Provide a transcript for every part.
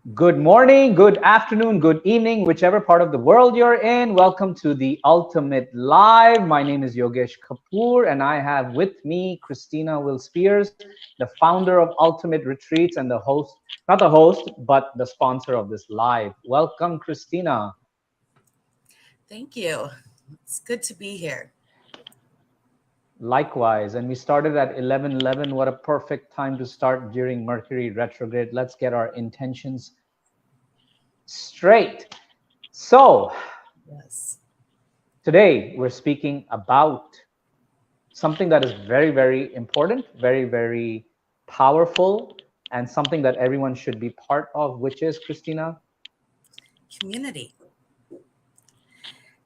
Good morning, good afternoon, good evening, whichever part of the world you're in. Welcome to the Ultimate Live. My name is Yogesh Kapoor, and I have with me Christina Will Spears, the founder of Ultimate Retreats and the host, not the host, but the sponsor of this live. Welcome, Christina. Thank you. It's good to be here. Likewise, and we started at 11:11. What a perfect time to start during Mercury retrograde. Let's get our intentions straight. So, Yes. today we're speaking about something that is very, very important, very, very powerful, and something that everyone should be part of, which is, Christina? Community.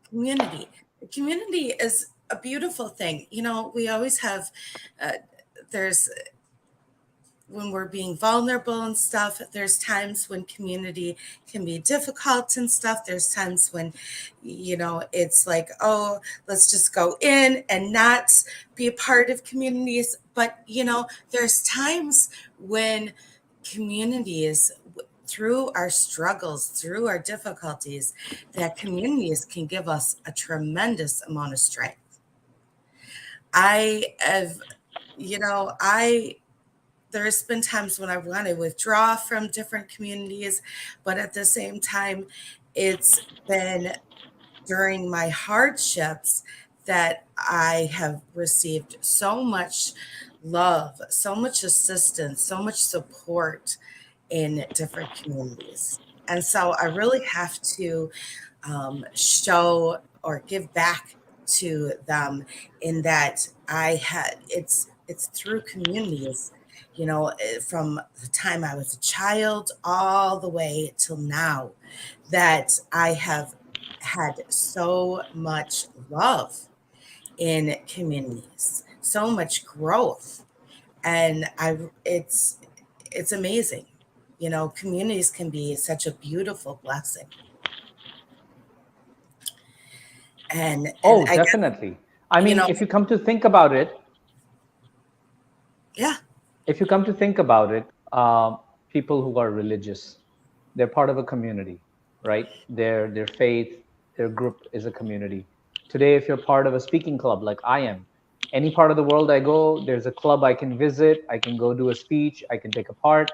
Community. Community is a beautiful thing. We always have, uh, there's, when we're being vulnerable and stuff, there's times when community can be difficult and stuff. There's times when, it's like, oh, let's just go in and not be a part of communities. But, there's times when communities, through our struggles, through our difficulties, that communities can give us a tremendous amount of strength. I have, I there's been times when I want to withdraw from different communities, but at the same time, it's been during my hardships that I have received so much love, so much assistance, so much support in different communities. And so I really have to show or give back to them in that it's through communities, from the time I was a child all the way till now, that I have had so much love in communities, so much growth, and it's amazing. Communities can be such a beautiful blessing. And Oh, I guess, definitely. I you mean, know, if you come to think about it, yeah. if you come to think about it, people who are religious, they're part of a community, right? Their faith, their group is a community. Today, if you're part of a speaking club like I am, any part of the world I go, there's a club I can visit. I can go do a speech. I can take a part.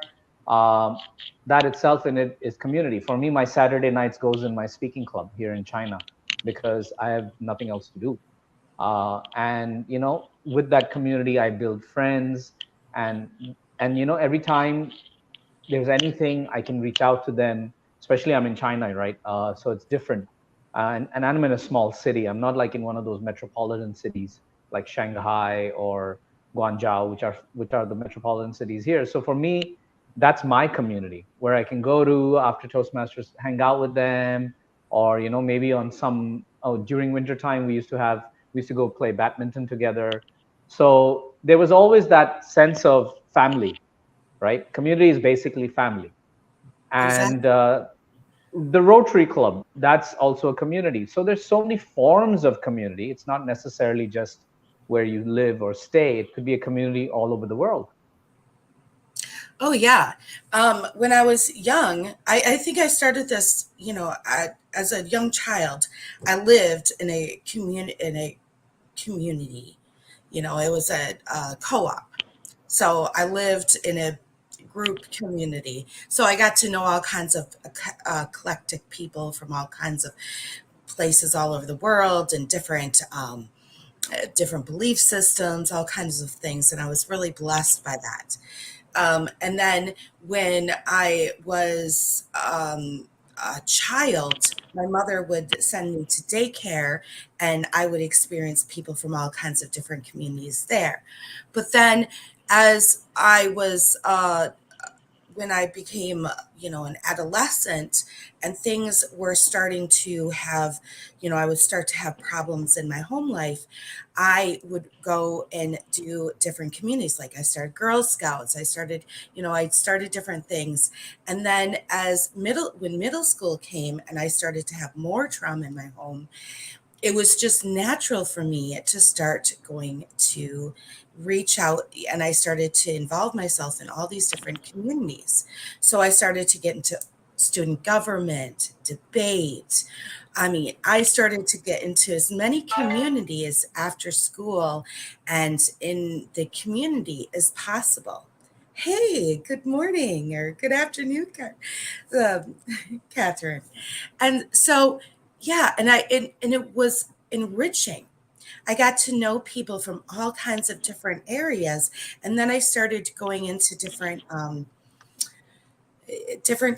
Um, that itself in it is community. For me, my Saturday nights goes in my speaking club here in China because I have nothing else to do. And with that community, I build friends, and every time there's anything, I can reach out to them. Especially I'm in China, right? So it's different. And I'm in a small city. I'm not like in one of those metropolitan cities like Shanghai or Guangzhou, which are the metropolitan cities here. So for me, that's my community where I can go to after Toastmasters, hang out with them, or maybe on some, oh, during winter time we used to go play badminton together. So there was always that sense of family, right? Community is basically family. And Exactly. the Rotary Club, that's also a community. So there's so many forms of community. It's not necessarily just where you live or stay. It could be a community all over the world. Oh yeah. When I was young, I think I started this. As a young child, I lived in a community. It was a co-op. So I lived in a group community. So I got to know all kinds of eclectic people from all kinds of places all over the world and different belief systems, all kinds of things. And I was really blessed by that. And then when I was a child, my mother would send me to daycare, and I would experience people from all kinds of different communities there. But then, as I was when I became, an adolescent, and things were starting to have, I would start to have problems in my home life, I would go and do different communities. Like I started Girl Scouts, I started different things. And then when middle school came and I started to have more trauma in my home, it was just natural for me to start going to reach out, and I started to involve myself in all these different communities. So I started to get into student government, debate. I mean, I started to get into as many communities after school and in the community as possible. Hey, good morning or good afternoon, um, Catherine. And so, yeah, and it was enriching. I got to know people from all kinds of different areas, and then I started going into different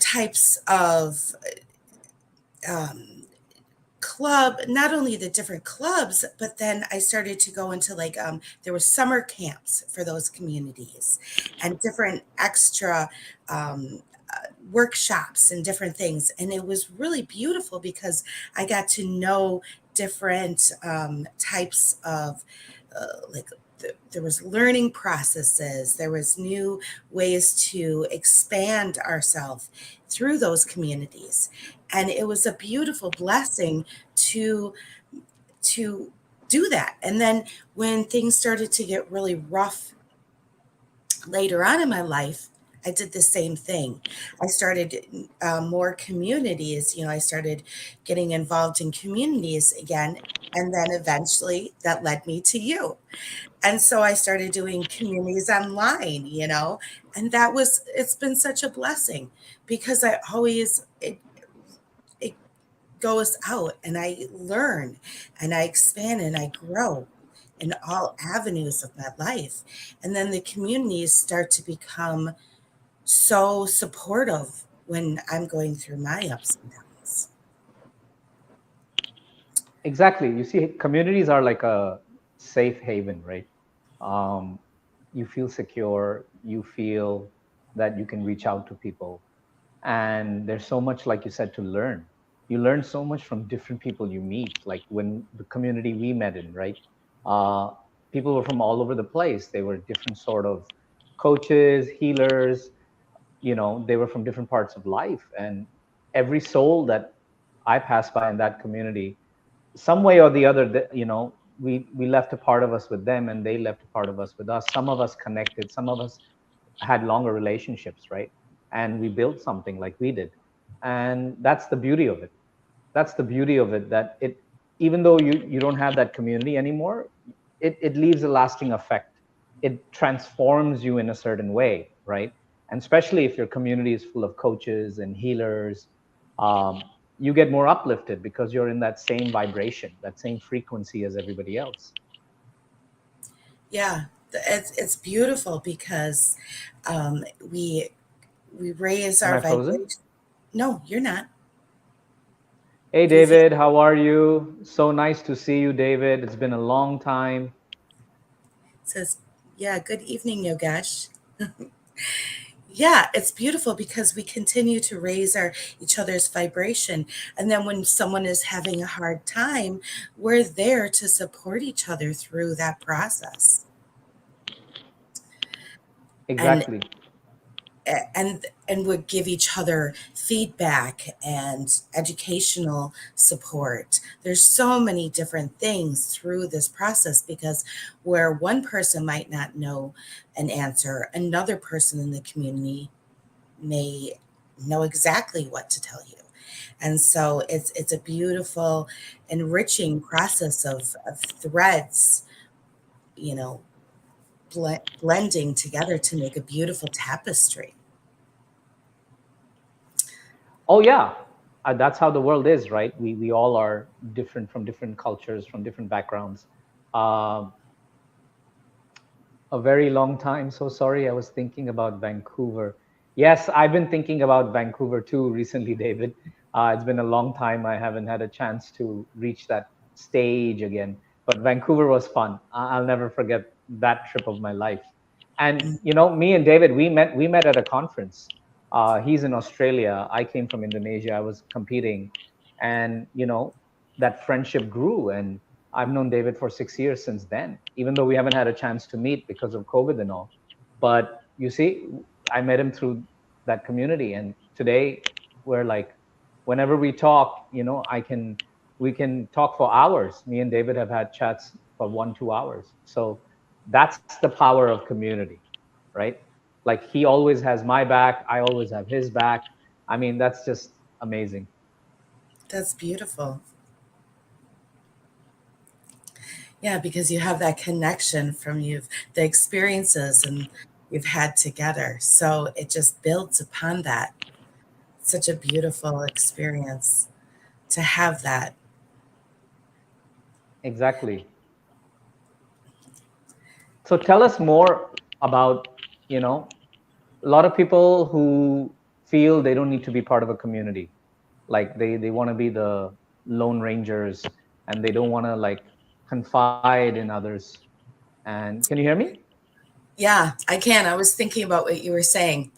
types of um, club, not only the different clubs, but then I started to go into like there were summer camps for those communities and different extra workshops and different things, and it was really beautiful because I got to know different types of like there was learning processes, there was new ways to expand ourselves through those communities, and it was a beautiful blessing to to do that. And then when things started to get really rough later on in my life, I did the same thing. I started more communities. You know, I started getting involved in communities again. And then eventually that led me to you. And so I started doing communities online, you know, and it's been such a blessing because it goes out and I learn and I expand and I grow in all avenues of my life. And then the communities start to become so supportive when I'm going through my ups and downs. Exactly. You see, communities are like a safe haven, right? Um, you feel secure, you feel that you can reach out to people. And there's so much, like you said, to learn. You learn so much from different people you meet, like when the community we met in, right? Uh, People were from all over the place. They were different sort of coaches, healers, they were from different parts of life. And every soul that I passed by in that community, some way or the other, we left a part of us with them and they left a part of us with us. Some of us connected, some of us had longer relationships, right? And we built something like we did. And that's the beauty of it. That's the beauty of it, that it, even though you don't have that community anymore, it leaves a lasting effect. It transforms you in a certain way, right? And especially if your community is full of coaches and healers, um, you get more uplifted because you're in that same vibration, that same frequency as everybody else. Yeah, it's beautiful because um, we we raise Am our I frozen? vibration. No, you're not. Hey You feel David, how are you? So nice to see you, David. It's been a long time. says, yeah, good evening, Yogesh. Yeah, it's beautiful because we continue to raise our each other's vibration. And then when someone is having a hard time, we're there to support each other through that process. And Exactly. and would give each other feedback and educational support. There's so many different things through this process because where one person might not know an answer, another person in the community may know exactly what to tell you. And so it's a beautiful, enriching process of threads, you know, blending together to make a beautiful tapestry. Oh yeah, that's how the world is, right? We all are different, from different cultures, from different backgrounds. Um, a very long time. So sorry, I was thinking about Vancouver. Yes, I've been thinking about Vancouver too recently, David. It's been a long time. I haven't had a chance to reach that stage again. But Vancouver was fun. I'll never forget that trip of my life. And me and David, we met at a conference. He's in Australia. I came from Indonesia. I was competing, and that friendship grew. And I've known David for 6 years since then, even though we haven't had a chance to meet because of COVID and all. But you see, I met him through that community. And today we're like, whenever we talk, we can talk for hours. Me and David have had chats for 1, 2 hours. So that's the power of community, right? Like he always has my back. I always have his back. I mean, that's just amazing. That's beautiful. Yeah, because you have that connection from the experiences and you've had together. So it just builds upon that. Such a beautiful experience to have that. Exactly. So tell us more about, you know, a lot of people who feel they don't need to be part of a community. Like they want to be the lone rangers, and they don't want to like confide in others. And can you hear me? Yeah, I can. I was thinking about what you were saying.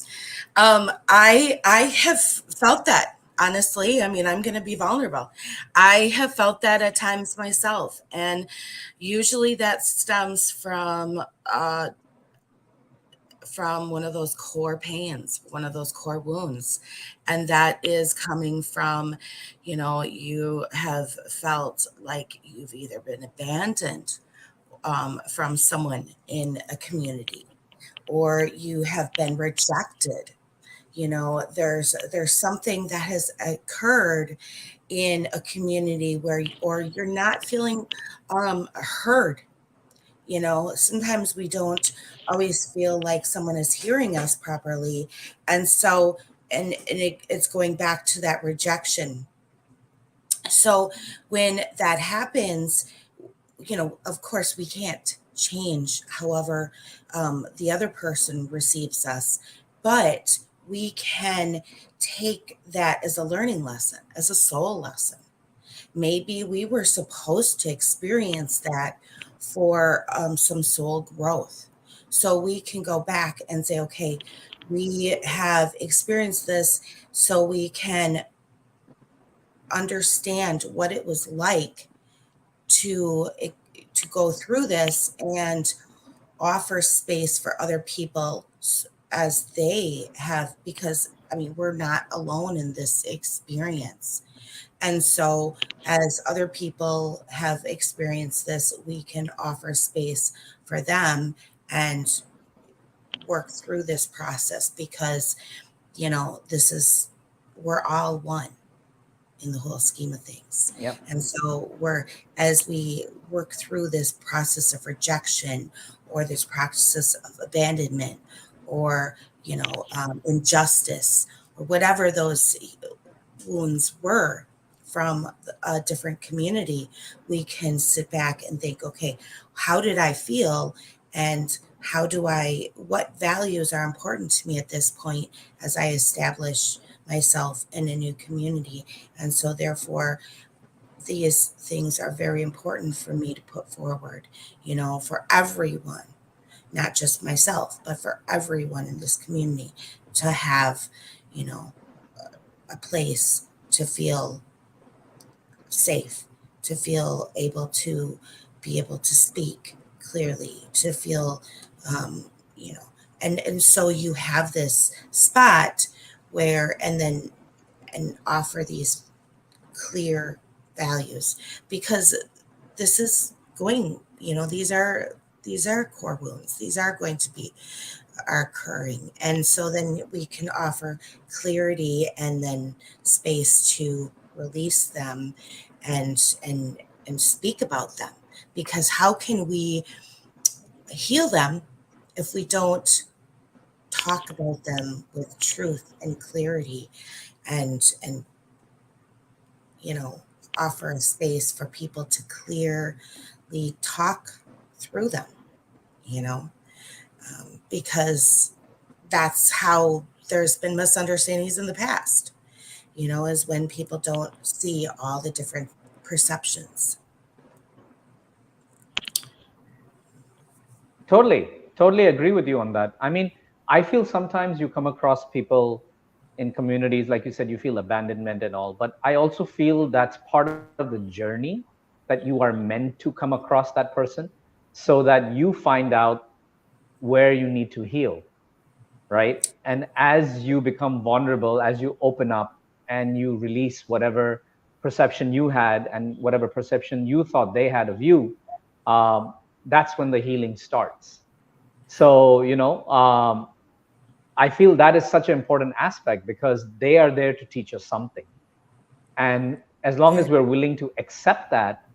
I have felt that honestly. I mean, I'm going to be vulnerable. I have felt that at times myself, and usually that stems uh, from one of those core pains, one of those core wounds, and that is coming from, you have felt like you've either been abandoned from someone in a community, or you have been rejected. There's something that has occurred in a community where or you're not feeling heard. Sometimes we don't always feel like someone is hearing us properly, and so it's going back to that rejection. So when that happens, of course, we can't change however the other person receives us, but we can take that as a learning lesson, as a soul lesson. Maybe we were supposed to experience that for some soul growth. So we can go back and say, okay, we have experienced this so we can understand what it was like to to go through this and offer space for other people as they have, because I mean we're not alone in this experience. And so as other people have experienced this, we can offer space for them and work through this process, because this is, we're all one in the whole scheme of things. Yep. And so as we work through this process of rejection, or this process of abandonment, or, injustice, or whatever those wounds were from a different community, we can sit back and think, okay, how did I feel? And what values are important to me at this point as I establish myself in a new community? And so, therefore, these things are very important for me to put forward, for everyone, not just myself, but for everyone in this community to have, you know, a place to feel safe, to feel able to be able to speak clearly, to feel, um, you know, and so you have this spot where, and then, and offer these clear values, because this is going, these are core wounds. These are going to be are occurring. And so then we can offer clarity and then space to release them and and and speak about them. Because how can we heal them if we don't talk about them with truth and clarity, and you know offer a space for people to clearly talk through them, you know because that's how there's been misunderstandings in the past, is when people don't see all the different perceptions. Totally, totally agree with you on that. I mean, I feel sometimes you come across people in communities, like you said, you feel abandonment and all, but I also feel that's part of the journey, that you are meant to come across that person so that you find out where you need to heal, right? And as you become vulnerable, as you open up and you release whatever perception you had and whatever perception you thought they had of you, um, that's when the healing starts. So, I feel that is such an important aspect because they are there to teach us something. And as long Very, as we're willing to accept that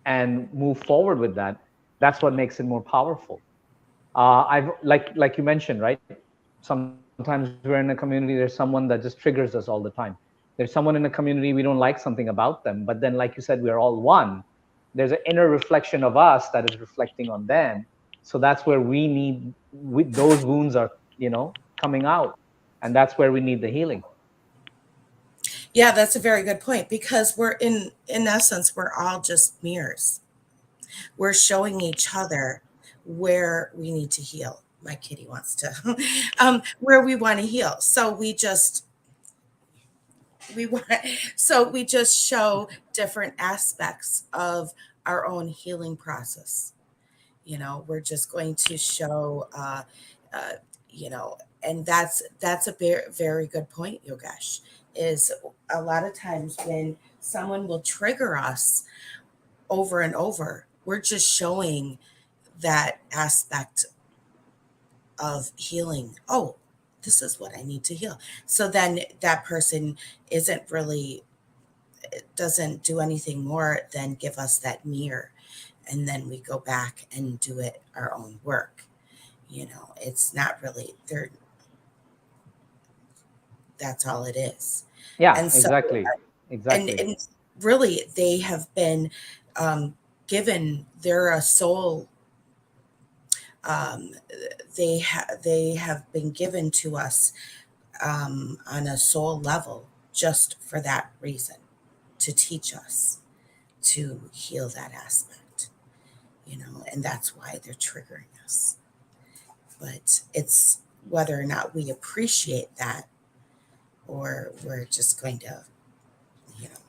and move forward with that, that's what makes it more powerful. I've like you mentioned, right? Sometimes we're in a community. There's someone that just triggers us all the time. There's someone in a community we don't like something about them, but then, like you said, we're all one. There's an inner reflection of us that is reflecting on them. So that's where we need those wounds are, coming out, and that's where we need the healing. yeah, that's a very good point because we're in essence, we're all just mirrors. We're showing each other where we need to heal. My kitty wants to, where we want to heal. We want, so we just show different aspects of our own healing process. We're just going to show, uh, you know, and that's a very very good point, Yogesh. Is a lot of times when someone will trigger us over and over, we're just showing that aspect of healing. Oh, this is what I need to heal. So then that person isn't really doesn't do anything more than give us that mirror, and then we go back and do it our own work. It's not really there. That's all it is. Yeah, And so, exactly, and exactly. and really they have been, um, given, they're a soul, um, they have been given to us, on a soul level, just for that reason, to teach us to heal that aspect. And that's why they're triggering us. But it's whether or not we appreciate that, or we're just going to, you know,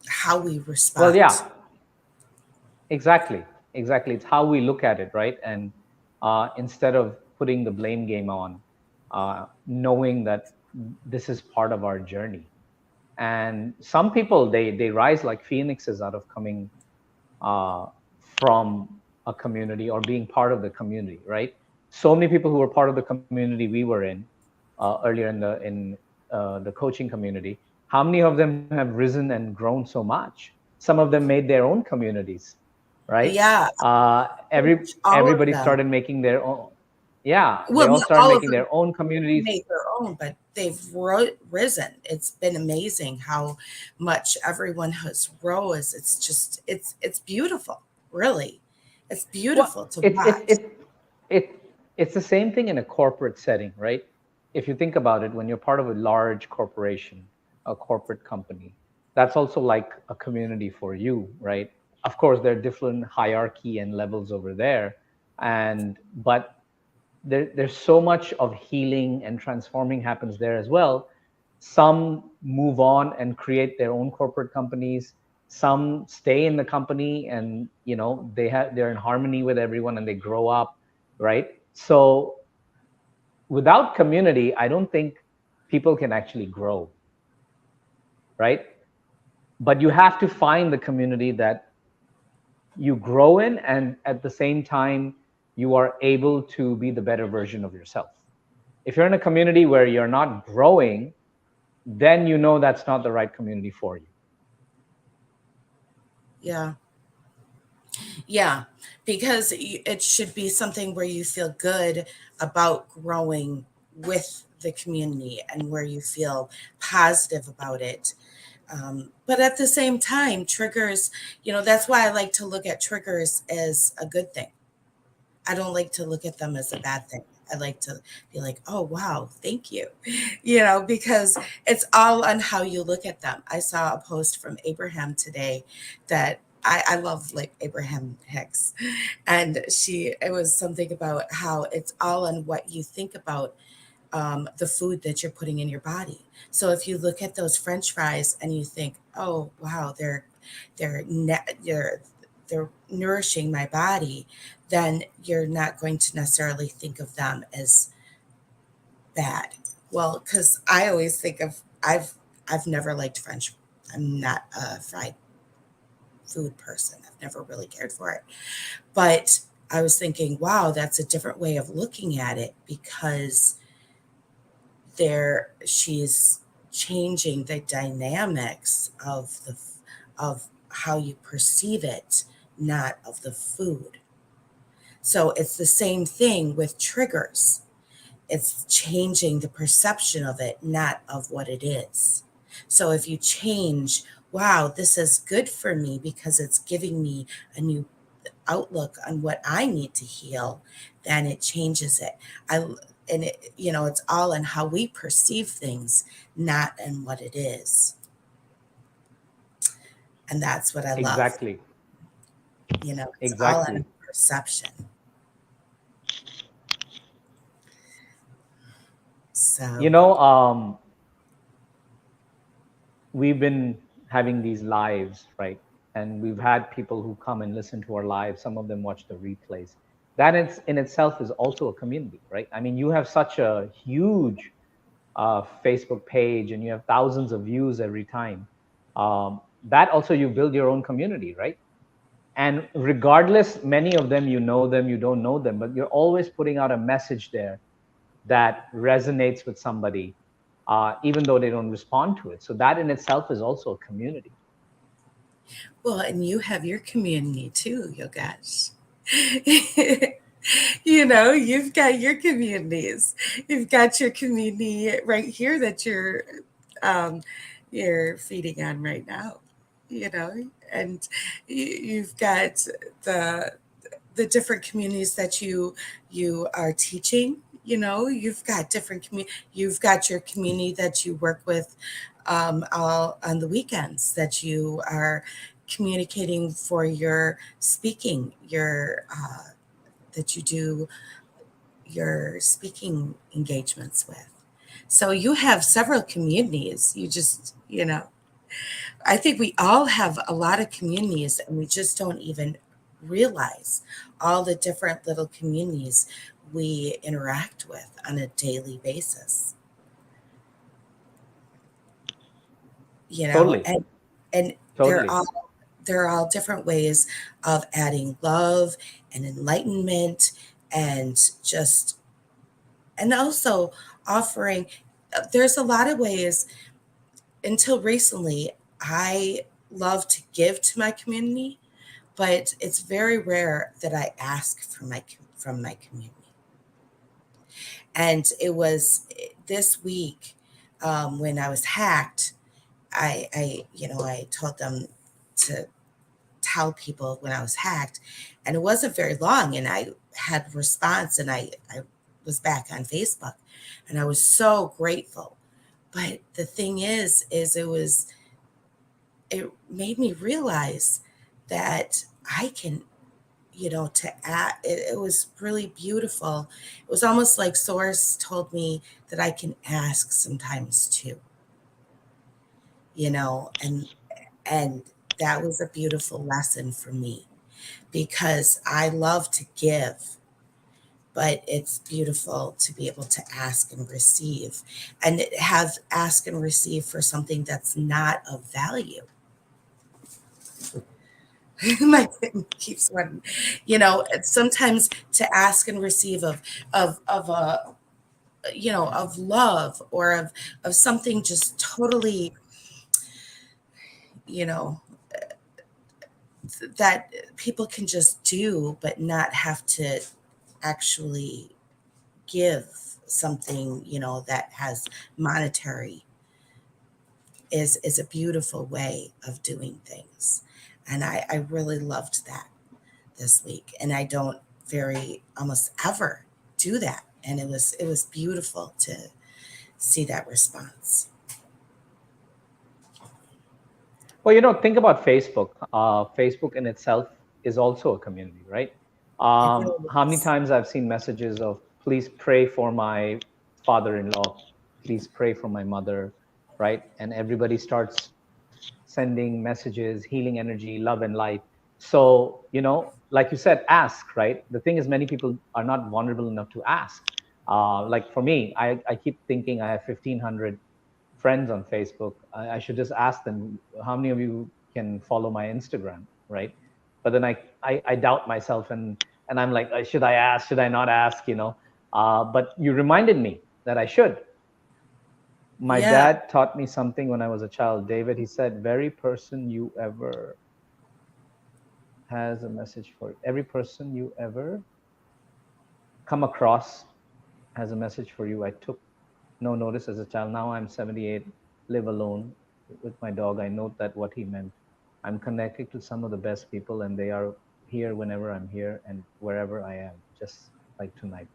how we Well, respond. yeah, exactly, exactly. It's how we look at it, right? And instead of putting the blame game on, knowing that this is part of our journey. And some people, they rise like phoenixes out of coming uh, from a community or being part of the community, right? So many people who were part of the community we were in earlier in the coaching community. How many of them have risen and grown so much? Some of them made their own communities, right? Yeah, all of Everybody them. started making their own. Yeah, they Well, all not started all of making them their own communities. made their own, but they've risen. It's been amazing how much everyone has rose. It's beautiful, really. It's Well, beautiful to it's it's watch. it's it it's the same thing in a corporate setting, right? If you think about it, when you're part of a large corporation, a corporate company, that's also like a community for you, right? Of course, there are different hierarchy and levels over there, and but there's so much of healing and transforming happens there as well. Some move on and create their own corporate companies. Some stay in the company and they're in harmony with everyone and they grow up, right? So without community, I don't think people can actually grow, right? But you have to find the community that you grow in, and at the same time you are able to be the better version of yourself. If you're in a community where you're not growing, then you know that's not the right community for you. Yeah, yeah, because it should be something where you feel good about growing with the community and where you feel positive about it. But at the same time, triggers, that's why I like to look at triggers as a good thing. I don't like to look at them as a bad thing. I like to be like, oh, wow, thank you. Because it's all on how you look at them. I saw a post from Abraham today that I love, like, Abraham Hicks. And it was something about how it's all on what you think about, the food that you're putting in your body. So if you look at those French fries and you think, oh, wow, they're, they're nourishing my body, then you're not going to necessarily think of them as bad. Well, because I always think of I've never liked French. I'm not a fried food person. I've never really cared for it. But I was thinking, wow, that's a different way of looking at it, because there she's changing the dynamics of how you perceive it, not of the food. So it's the same thing with triggers. It's changing the perception of it, not of what it is. So if you change, wow, this is good for me because it's giving me a new outlook on what I need to heal, then it changes it. I and it, it's all in how we perceive things, not in what it is. And that's what I love. Exactly. It's all in Exactly. perception. You So, know, we've been having these lives, right? And we've had people who come and listen to our lives. Some of them watch the replays. That in itself is also a community, right? I mean, you have such a huge Facebook page and you have thousands of views every time. That also you build your own community, right? And regardless, many of them, you know them, you don't know them, but you're always putting out a message there that resonates with somebody, even though they don't respond to it. So that in itself is also a community. well, and you have your community too, Yogesh. You've got your communities. You've got your community right here that um, you're feeding on right now. You know, and you've got the the different communities that you are teaching. You've got different you've got your community that you work with all on the weekends, that you are communicating for your speaking, your that you do your speaking engagements with. So you have several communities. I think we all have a lot of communities, and we just don't even realize all the different little communities we interact with on a daily basis. You know, Totally. and they're Totally. all they're all different ways of adding love and enlightenment, and just and also offering. There's a lot of ways. Until recently, I love to give to my community, but it's very rare that I ask from my community. And it was this week, when I was hacked. I told them to tell people when I was hacked, and it wasn't very long, and I had response, and I was back on Facebook, and I was so grateful. But the thing is it made me realize that I can, to act. It was really beautiful. It was almost like Source told me that I can ask sometimes too, and that was a beautiful lesson for me, because I love to give, but it's beautiful to be able to ask and receive, and have ask and receive for something that's not of value. My kitten keeps running. Sometimes to ask and receive of a of love, or of something just totally, you know that people can just do, but not have to actually give something, that has monetary, is a beautiful way of doing things. And I really loved that this week, and I don't very almost ever do that, and it was beautiful to see that response. Well, think about Facebook. Facebook in itself is also a community, right? It really How many is. times I've seen messages of, please pray for my father-in-law, please pray for my mother, right? And everybody starts sending messages, healing energy, love and light. So, like you said, ask, right? The thing is, many people are not vulnerable enough to ask. Like for me, I keep thinking I have 1,500 friends on Facebook. I should just ask them, how many of you can follow my Instagram, right? But then I doubt myself, and And I'm like, should I ask? Should I not ask? But you reminded me that I should. My Yeah. dad taught me something when I was a child, David. He said, very person you ever has a message for you. Every person you ever come across has a message for you. I took no notice as a child. Now I'm 78, live alone with my dog. I note that what he meant. I'm connected to some of the best people, and they are here whenever I'm here and wherever I am, just like tonight.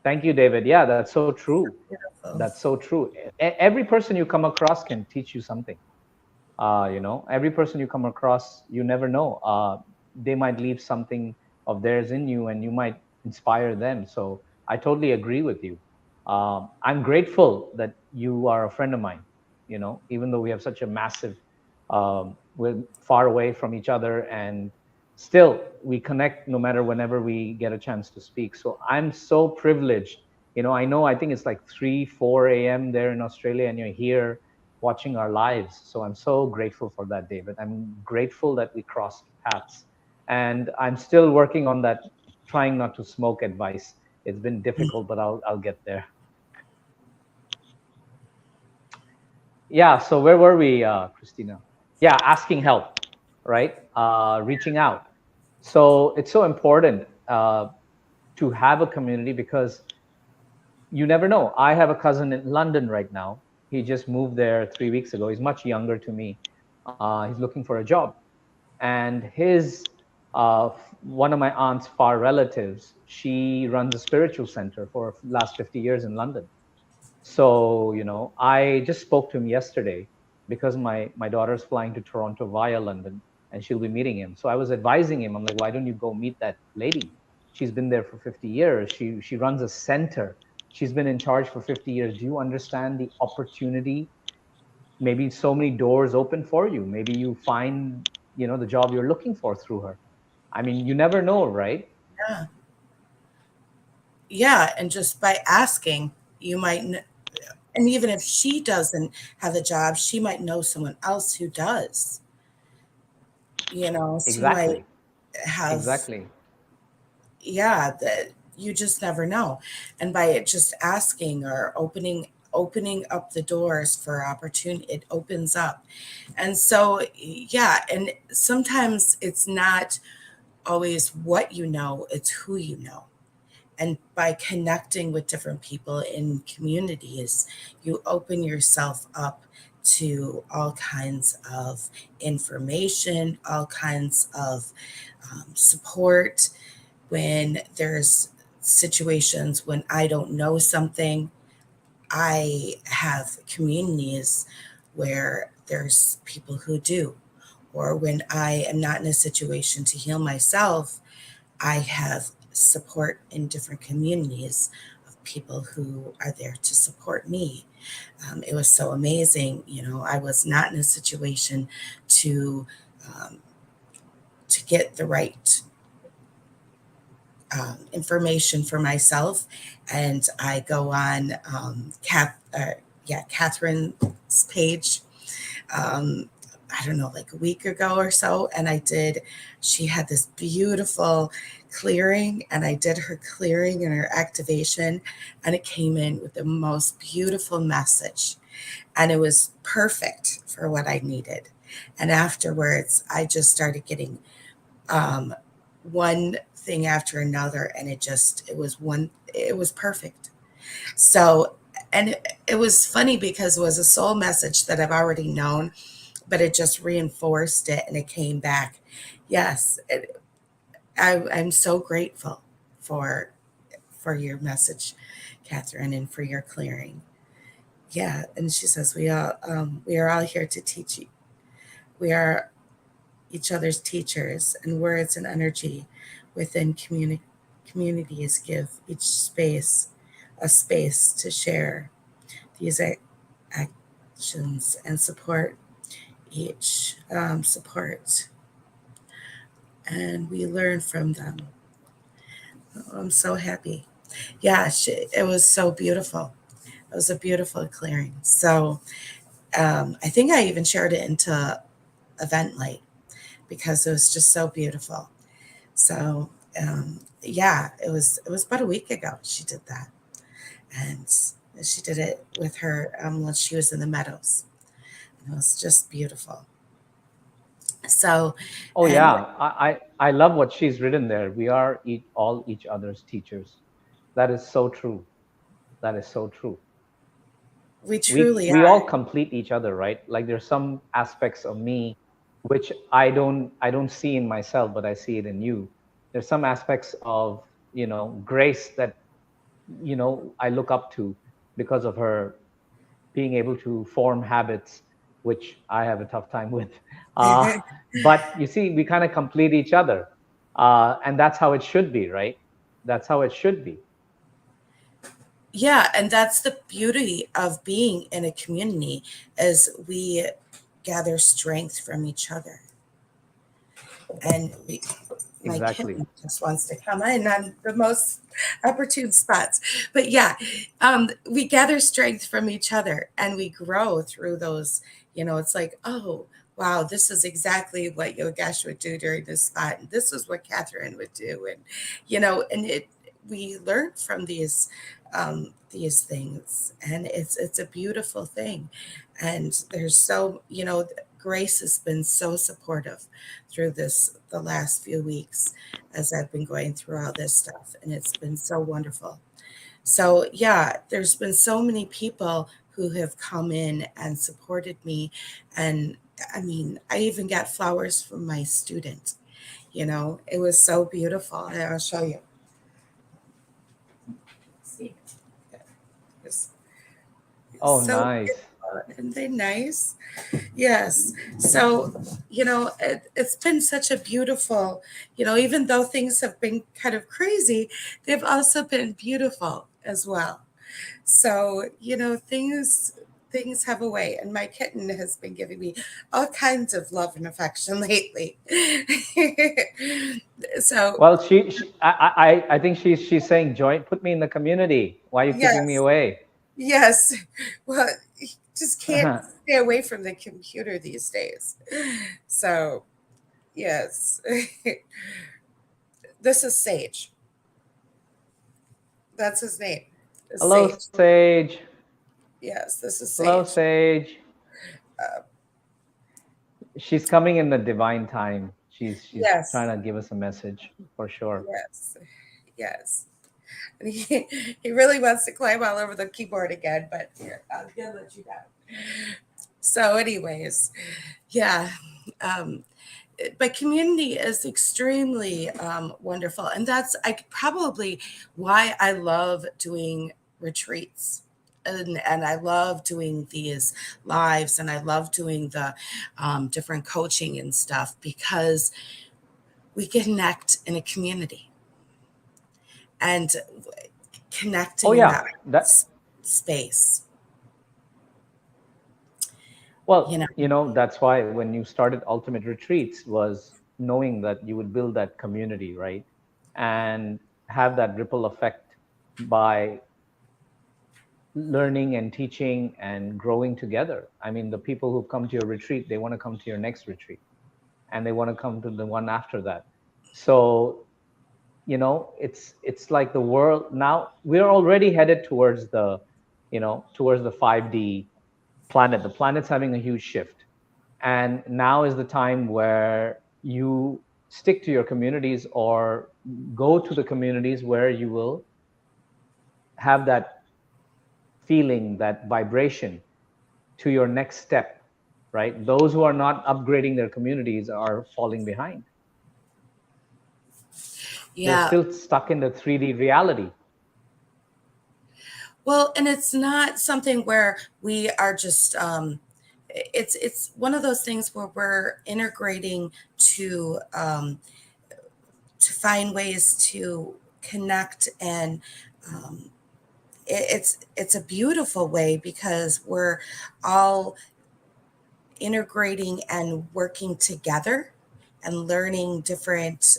Thank you, David. Yeah, that's so true. Beautiful. That's so true. Every person you come across can teach you something. Every person you come across, you never know, they might leave something of theirs in you, and you might inspire them. So I totally agree with you. I'm grateful that you are a friend of mine. Even though we have such a massive, we're far away from each other, and still we connect no matter whenever we get a chance to speak. So I'm so privileged. I think it's like 3 4 a.m. there in Australia, and you're here watching our lives. So I'm so grateful for that, David. I'm grateful that we crossed paths. And I'm still working on that, trying not to smoke advice. It's been difficult, but I'll get there. Yeah. So where were we, Christina? Yeah, asking help, right? Reaching out. So it's so important to have a community, because you never know. I have a cousin in London right now. He just moved there 3 weeks ago. He's much younger to me. He's looking for a job, and his one of my aunt's far relatives, she runs a spiritual center for last 50 years in London. So I just spoke to him yesterday, because my daughter's flying to Toronto via London, and she'll be meeting him. So I was advising him. I'm like, why don't you go meet that lady? She's been there for 50 years. She runs a center. She's been in charge for 50 years. Do you understand the opportunity? Maybe so many doors open for you. Maybe you find the job you're looking for through her. I mean, you never know, right? Yeah. Yeah. And just by asking, you might, and even if she doesn't have a job, she might know someone else who does. She might Exactly. have, Exactly. yeah, that you just never know. And by it just asking or opening up the doors for opportunity, it opens up. And so, yeah, and sometimes it's not always what you know, it's who you know. And by connecting with different people in communities, you open yourself up to all kinds of information, all kinds of support. When there's situations when I don't know something, I have communities where there's people who do. Or when I am not in a situation to heal myself, I have support in different communities of people who are there to support me. It was so amazing. I was not in a situation to um, to get the right information for myself, and I go on Catherine's page. Um, I don't know, like a week ago or so, and I did. She had this beautiful clearing, and I did her clearing and her activation, and it came in with the most beautiful message, and it was perfect for what I needed. And afterwards, I just started getting um, one thing after another, and it was perfect. So, and it was funny because it was a soul message that I've already known, but it just reinforced it, and it came back. Yes, I'm so grateful for your message, Catherine, and for your clearing. Yeah, and she says we are all here to teach you. We are each other's teachers, and words and energy within communities give each space a space to share these actions and support each support, and we learn from them. Oh, I'm so happy. Yeah, it was so beautiful. It was a beautiful clearing. So I think I even shared it into Eventlight because it was just so beautiful. So Yeah, it was about a week ago she did that, and she did it with her when she was in the meadows. It was just beautiful. So, Oh and yeah, I love what she's written there. We are all each other's teachers. That is so true. That is so true. we we truly we all are. complete each other, right? Like there's some aspects of me which I don't see in myself, but I see it in you. There's some aspects of, grace that, I look up to because of her being able to form habits which I have a tough time with. uh, but you see, we kind of complete each other, and that's how it should be, right? That's how it should be. Yeah, and that's the beauty of being in a community is we gather strength from each other. And my Exactly. kitten just wants to come in on the most opportune spots. But yeah, we gather strength from each other and we grow through those. It's like, oh, wow, this is exactly what Yogesh would do during this spot. And this is what Catherine would do. And we learn from these things. And it's a beautiful thing. And there's Grace has been so supportive through the last few weeks as I've been going through all this stuff, and it's been so wonderful. So yeah, there's been so many people who have come in and supported me, and I mean, I even got flowers from my student. It was so beautiful, and I'll show you. See, it's Oh, so nice. beautiful. Isn't they nice? Yes. So, it's been such a beautiful, even though things have been kind of crazy, they've also been beautiful as well. So, things have a way, and my kitten has been giving me all kinds of love and affection lately. So, Well, I think she's saying, join, put me in the community. Why are you keeping me yes, away? yes. Well, you just can't stay away from the computer these days. So, yes. This is Sage. That's his name. Is Hello, Sage. Sage. Yes, this is Hello, Sage. Sage. Uh, She's coming in the divine time. She's yes, trying to give us a message for sure. yes, yes. And he really wants to climb all over the keyboard again, but here, I'm gonna let you down. So, anyways, yeah. Um, but community is extremely wonderful, and that's probably why I love doing retreats, and I love doing these lives, and I love doing the different coaching and stuff because we connect in a community and Oh connecting in yeah, that that space. You know, that's why when you started Ultimate Retreats was knowing that you would build that community, right? And have that ripple effect by learning and teaching and growing together. I mean, the people who come to your retreat, they want to come to your next retreat, and they want to come to the one after that. So, it's like the world now, we're already headed towards the 5D planet. The planet's having a huge shift. And now is the time where you stick to your communities or go to the communities where you will have that feeling, that vibration to your next step, right? Those who are not upgrading their communities are falling behind. They're yeah. still stuck in the 3D reality. Well, and it's not something where we are just it's one of those things where we're integrating to um, to find ways to connect, and um, it's a beautiful way because we're all integrating and working together and learning different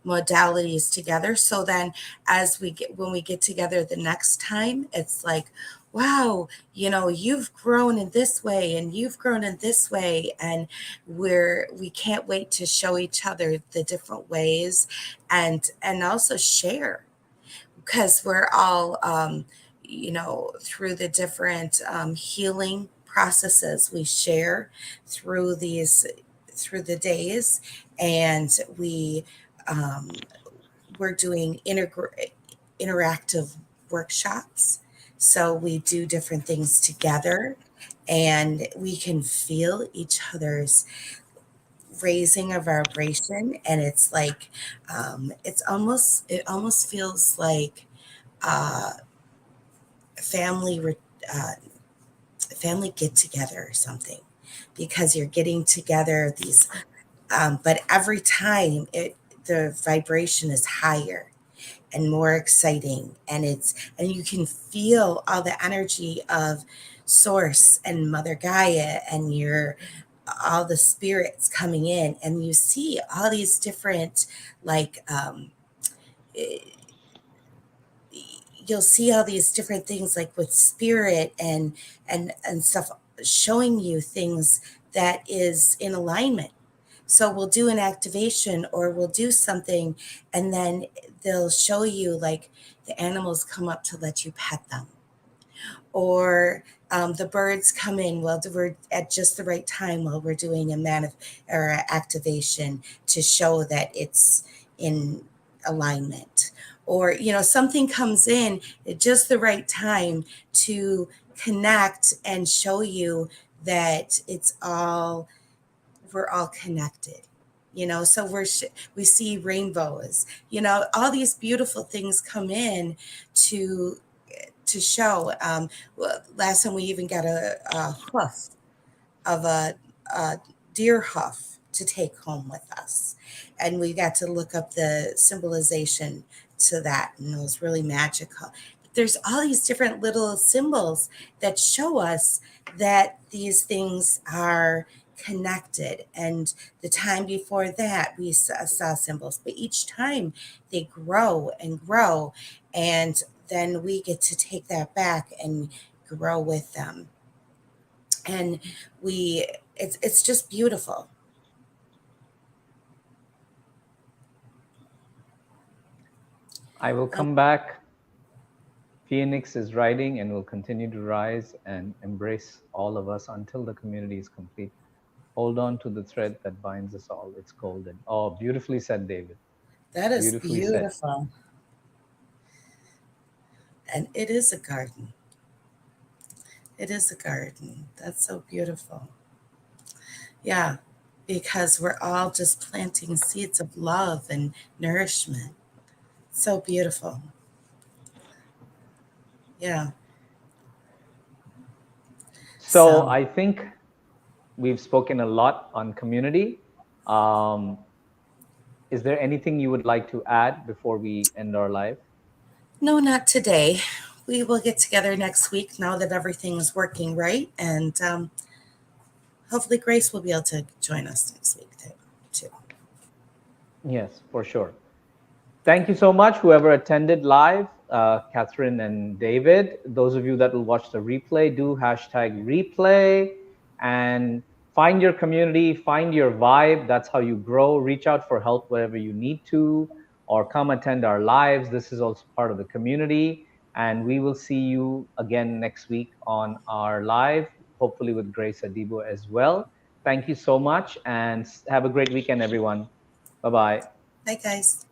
modalities together. So then, as we get when we get together the next time, it's like, wow, you've grown in this way and you've grown in this way. And we can't wait to show each other the different ways, and also share, because we're all, through the different healing processes we share through through the days. And um, we're doing interactive workshops. So we do different things together, and we can feel each other's raising a vibration. And it's like, it almost feels like uh, family uh, family get together or something, because you're getting together these, but every time the vibration is higher and more exciting, and you can feel all the energy of source and Mother Gaia, and your all the spirits coming in, and you see all these different, like, eh, you'll see all these different things, like with spirit and stuff, showing you things that is in alignment. So we'll do an activation, or we'll do something, and then they'll show you, like, the animals come up to let you pet them, or the birds come in while we're at just the right time, while we're doing or a activation, to show that it's in alignment. Or something comes in at just the right time to connect and show you that we're all connected. So we see rainbows, all these beautiful things come in to show. Last time we even got a hoof of a deer hoof to take home with us, and we got to look up the symbolization to that, and it was really magical. But there's all these different little symbols that show us that these things are connected. And the time before that, we saw symbols, but each time they grow and grow, and then we get to take that back and grow with them. And we it's just beautiful. I will um, come back. Phoenix is riding and will continue to rise and embrace all of us until the community is complete. Hold on to the thread that binds us all. It's golden. Oh, beautifully said, David. that is Beautifully said. beautiful. And it is a garden. It is a garden. That's so beautiful. Yeah, because we're all just planting seeds of love and nourishment. So beautiful. Yeah. So So I think we've spoken a lot on community. Um, is there anything you would like to add before we end our live? no, not today. We will get together next week, now that everything's working right. And hopefully Grace will be able to join us next week too. Yes, for sure. Thank you so much, whoever attended live, Catherine and David. Those of you that will watch the replay, do hashtag replay and find your community, find your vibe. That's how you grow. Reach out for help wherever you need to, or come attend our lives. This is also part of the community. And we will see you again next week on our live, hopefully with Grace Adibo as well. Thank you so much, and have a great weekend, everyone. Bye bye. Bye, guys.